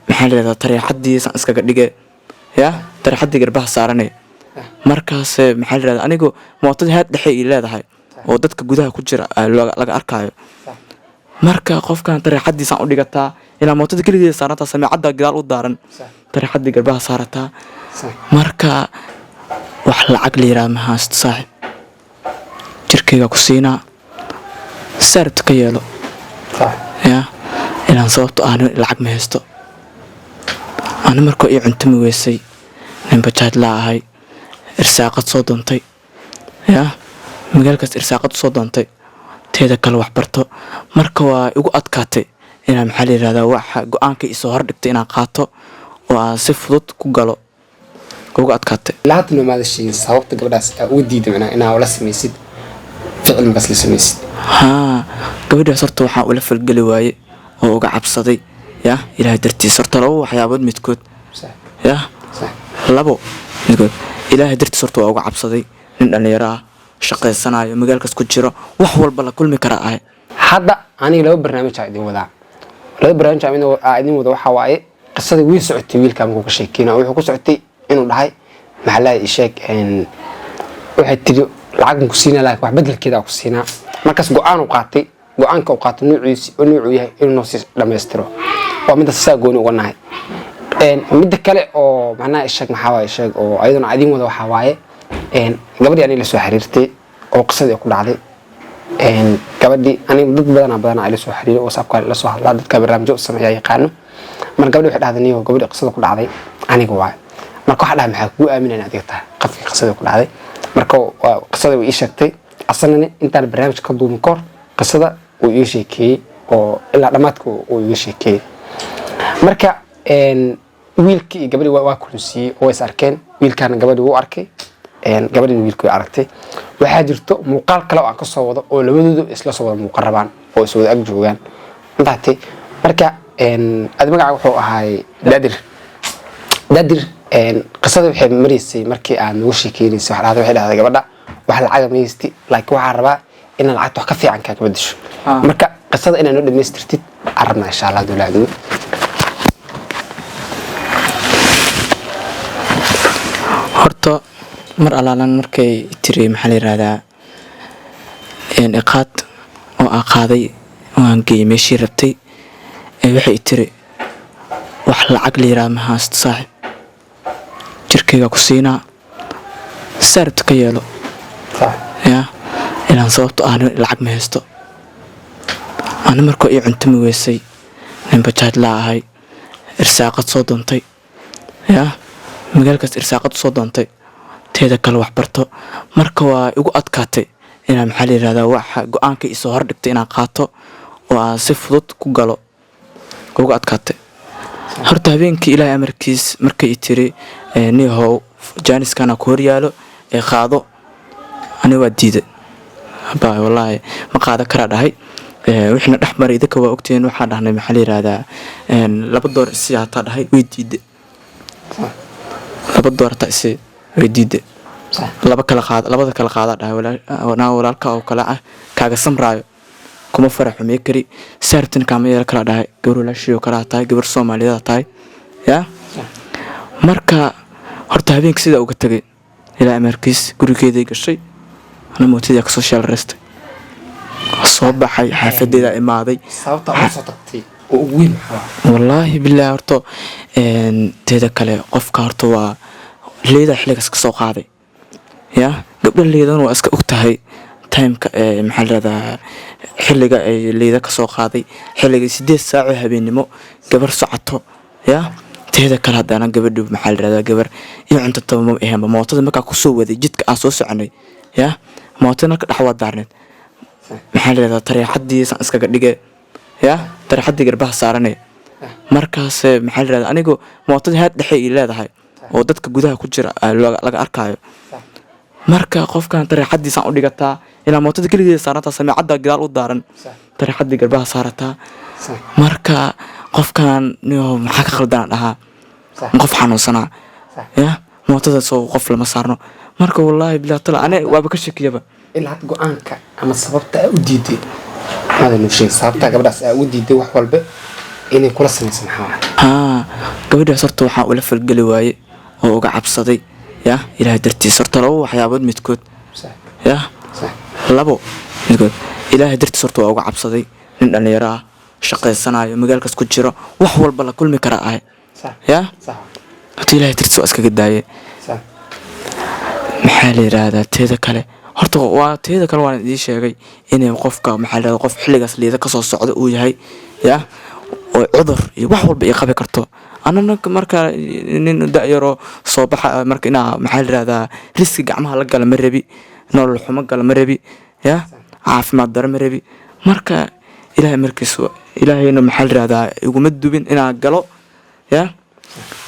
maxaa la yiraahdaa tariixadiisa iskaga dhigay ya tariixadii garbaha saaranay markaas maxaa la yiraahdaa anigu mootada had dhexe ii leedahay oo dadka gudaha ku jira laga arkayo marka qofkan tariixadiisa u dhigataa ila mootada kaliya saaranta sameecada gadaal u daaran tariixadii garbaha saarataa marka wax lacag la yiraahdo ma haysto saaxiib jirkeyga ku siinaa sarta ka yeelo ya ilaan sababto aan lacag ma haysto أنا مركو يعنتم ويسي نبجات لا هاي إرساقة صوتنتي يا مقالك إرساقة صوتنتي تهذا كل واحد برتو مركو يقعد كاتي إن محلي هذا واحد قانك يسهر دكتي أنا قاتو وصفضت كقلو يقعد كاتي لا تنو ما هذا الشيء صوبت قبل ودي دمنا أنا ولا سميسيد فعل بس لسميسيد ها قبل صرت وحاول في القلواي وقعد بصدي يا إلى درتي صرت لو وحيابد متكوت يا لبو نقول إلى درتي صرت وأوقع بصدي إن أنا يراه شقة السنة مجال كسكوت جرا وحول بلا كل مكراء حدا أنا لو برنامج عادي وضع لو برنامج عادي وضع حواي قصة وين سعتي ويل كم كوك شيكين أو يحكوا سعتي إنه ده محلها إشاك إن واحد تري العقد كسينا لك واحد بدل كده كسينا مركز قوان وقاتي قوان كوقات نوعيه إنه نصير لما يسترو ومن الساقون وناي إن مد كله أو معناه الشك محاوي الشك أو أيضا عديم وذو حواي إن قبل يعني لسه حريرتي أو قصة يقول عليه إن قبل أنا ضد بدنا على لسه حرير وسابق لسه لا ضد كبر رمجو السماء يقانو من قبل واحد هذا نيو قبل قصة يقول عليه أنا جواي مركو حدا محكو أمين أنا ديتها قفي قصة يقول عليه مركو قصة ويشكتي أصلاً أنت البرنامج كدو مكور قصة ويشكي أو إلا دماتكو ويشكي marka wiilkii gabadhii waa kursiyay oo is arkeen wiilkan gabadhii uu arkay gabadhii wiilkii aragtay waxa jirto muuqaal kale oo aan ka soo wado oo labadoodu isla soo wada muuqarabaan oo is wada ag joogan intaati marka ad magaca wuxuu ahaay dadir qisada waxay mareysay markii aan ugu sheekeynayay wax dhahday gabadha wax lacag ma haysti laakiin waxa rabaa in lacagta wax ka fiican ka bedesho marka qisada inaan u dhameystirtid arabna insha Allah dawladdu horta mar alaalan markay tiri maxaa la yiraahdaa iqaad oo aqaaday oo aan geeyay meeshii rabtay waxay tiri wax lacag la yiraahdo ma haysto saaxiib jirkeyga ku siinaa sarta ka yeelo ya ilaan sababto aan lacag ma haysto أنا مركو يعنتم ويسي نبجات لا هاي إرساقة صوتنتي يا مقالك إرساقة صوتنتي تهذا كل واحد برتو مركو يقعد كاتي إن محلي هذا واحد قانك يسهر دكتي أنا قاتو وصفضت كقلو يقعد كاتي هرت هبينك إلى أمريكيس مركي يتري نيهو جانس كان كوريالو خاضو أنا وديده باي والله ما قاعد كرا هاي وإحنا نحمر إذا كوا وقتين وحنا نحن محلي هذا لابد السياحة هاي ويديد لابد تأسي ويديد لابد كلا قاعد هاي ولا ولا الكاو كلا كاجسم رايو كم فرح ميكري سرتن كاميرا كلا هاي قبر ولا شيء كلا تاي قبر سومالي تاي يا مركا هرتها بينك سيدا وقتجي إلى أمريكيس قولي كذا الشيء أنا موتي كسوشيال ريست صوب حي حافظي ذا إمادي صوت عصتك وين والله بالله أرتو تذكر قف كارتوا ليدا حلقة سوق هذه يا قبل ليدا وأسك أختها تايم محل هذا حلقة ليدا كسوق هذه حلقة 6 ساعة هبينمو قبل ساعته يا تذكر هذا أنا قبل محل هذا قبل يعني أنت تمام إيه ما موتى ما كسوة ذي جد كأسوس عني يا موتى نك حواد دارنت محل هذا ترى حدي سأسك قديجة يا ترى حدي قربها صارني مركز محل هذا أنا جو موتى هاد دحي إلى هاي ودتك جودها كجرا لقى أركايو مركز قف كان ترى حدي سأقول قطع إلى موتى كل جديد صارتها سمع عدا قدار ودارن ترى حدي قربها صارتها مركز قف كان نيو محاك خلدان لها قف حنو صنع يا موتى سو قف لما صارنا مركز والله بلا طلع أنا وابكشك يبا إلا هتقو أنك أما السببت أوديدي هذا نفسي السببت قبل أوديدي وحول inay kula samayso maxaa waay gabadhaas horta waxaa ula falgeli waaye oo uga cabsaday yaa ilaahay dartiis horta labo waxyaabood midkood sax yaa sax labo midkood ilaahay dartiis horta waa uga cabsaday nin dhalinyaro ah shaqaysanayo magaalkaas ku jiro wax walba la kulmi kara ahay sax yaa sax horta ilaahay dartiis waa iskaga daayay sax maxaa la yiraahdaa teeda kale horta waa teeda kale waan idin sheegay inay qofka maxaa la yiraahdaa qof xilligaas liida ka soo socda uu yahay yaa oo cudur iyo wax walba ay qabi karto anana marka nin da'yaro soo baxa marka ina maxaa la yiraahdaa riski gacmaha la gala ma rabi nolol xumo gala ma rabi yaa caafimaad daro ma rabi marka ilaahay markiis ilaahayna maxaa la yiraahdaa iguma dubin inaa galo yaa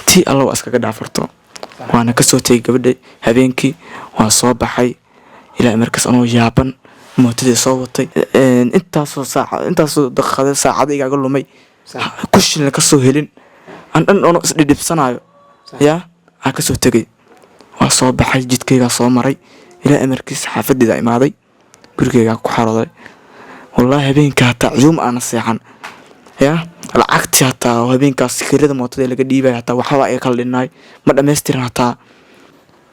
tii alla waa iskaga dhaafarto waana kasoo tegay gabadhay habeenkii waa soo baxay ilaahay markaas anoo yaaban mootadii soo watay intaasoo daqiiqado saacado igaaga lumay ku shilna kasoo helin aan dhan ono isdhidhibsanayo yaa aan kasoo tegay waa soo baxay jidkaygaa soo maray ilaahay markiis xaafadeeda imaaday gurigaygaa ku xarooday wallaahi habeenka hataa cuyuum aana seexan yaa lacagtii hataa habeenkaas kirada mootada laga dhiibay hataa waxba ay kala dhinnaay ma dhammaystirin hataa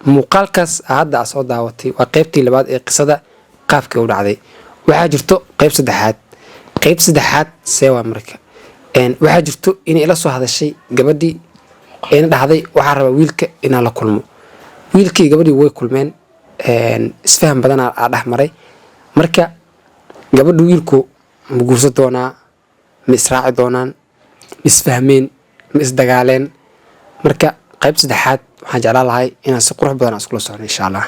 muuqaalkaas hadda aad soo daawatay waa qaybtii labaad ee qisada qaabkii u dhacday waxaa jirto qayb saddexaad see waa marka waxaa jirto inay ila soo hadashay gabadhii ayna dhahday waxaa rabaa wiilka inaan la kulmo wiilkii gabadhii way kulmeen isfahan badan aa dhex maray marka gabadha wiilku ma guursan doonaa ma israaci doonaan ma isfahmeen ma isdagaaleen marka qayb saddexaad waxaan jeclaan lahay inaan si qurux badan aan iskula socno insha allah